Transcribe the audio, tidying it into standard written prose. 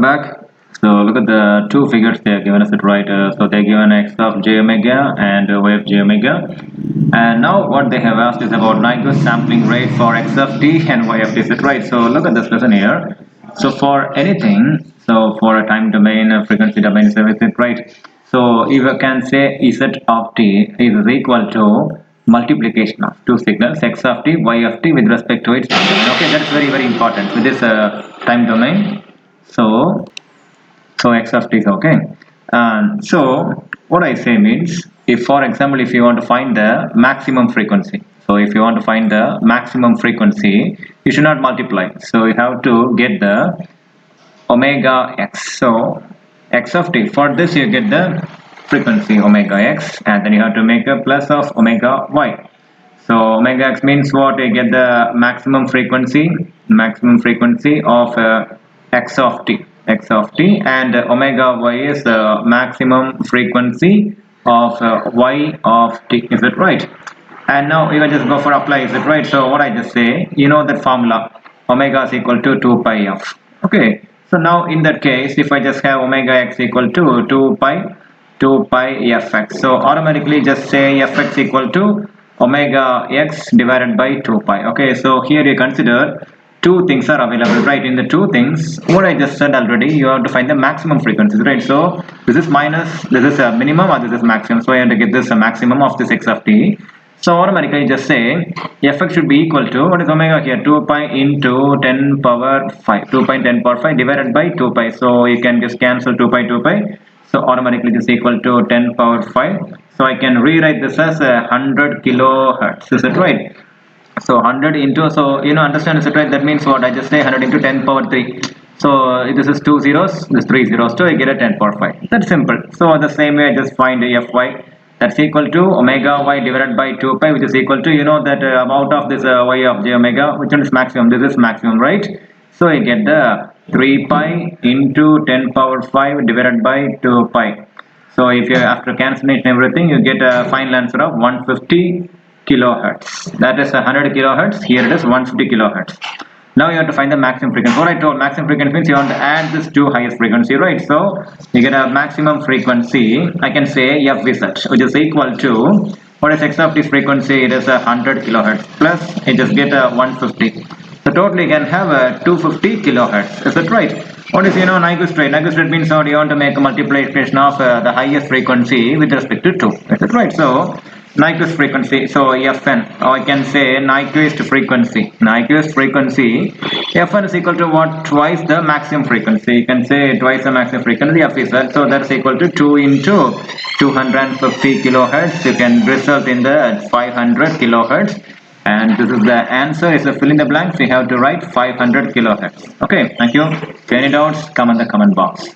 back. So look at the two figures they are given us, it right? So they're given x of j omega and y of j omega. And now what they have asked is about Nyquist sampling rate for x of t and y of t, is it right? So look at this lesson here. So for anything, so for a time domain, a frequency domain, is everything right? So if you can say z of t is equal to multiplication of two signals x of t, y of t with respect to its time domain. Okay, that's very important with this time domain. So x of t is okay. And so what I say means, if for example if you want to find the maximum frequency, so if you want to find the maximum frequency, you should not multiply. So you have to get the omega x. So x of t, for this you get the frequency omega x, and then you have to make a plus of omega y. So omega x means what? You get the maximum frequency of x of t, and omega y is the maximum frequency of y of t, is it right? And now you can just go for apply, is it right? So what I just say, you know that formula, omega is equal to 2 pi f. Okay, so now in that case, if I just have omega x equal to 2 pi fx, so automatically just say fx equal to omega x divided by 2 pi. Okay, so here you consider two things are available, right? In the two things, what I just said already, you have to find the maximum frequencies, right? So this is minus, this is a minimum, or this is maximum, so I have to get this a maximum of this x of t. So automatically just say fx should be equal to, what is omega here, 2 pi into 10 power 5, 2 pi 10 power 5 divided by 2 pi. So you can just cancel 2 pi. So automatically this is equal to 10 power 5. So I can rewrite this as 100 kilohertz, is it right? So 100 into, so you know, understand, is it right? That means what? I just say 100 into 10 power 3. So this is 2 zeros, this 3 zeros, so I get a 10 power 5. That's simple. So the same way I just find fy, that's equal to omega y divided by 2 pi, which is equal to, you know, that amount of this y of j omega, which one is maximum? This is maximum, right? So I get the 3 pi into 10 power 5 divided by 2 pi. So if you, after cancellation everything, you get a final answer of 150 kilohertz. That is 100 kilohertz. Here it is 150 kilohertz. Now you have to find the maximum frequency. What I told, maximum frequency means you want to add this to highest frequency, right? So you get a maximum frequency. I can say fz, which is equal to, what is x of this frequency? It is 100 kilohertz plus I just get a 150. So totally you can have a 250 kilohertz. Is that right? What is, you know, Nyquist rate? Nyquist rate means what? You want to make a multiplication of the highest frequency with respect to 2. Is that right? So Nyquist frequency, so Fn, or I can say Nyquist frequency. Fn is equal to what? Twice the maximum frequency. You can say twice the maximum frequency of z. So that's equal to 2 into 250 kilohertz. You can result in the 500 kilohertz. And this is the answer. Is a fill in the blanks. We have to write 500 kilohertz. Okay, thank you. If any doubts, come in the comment box.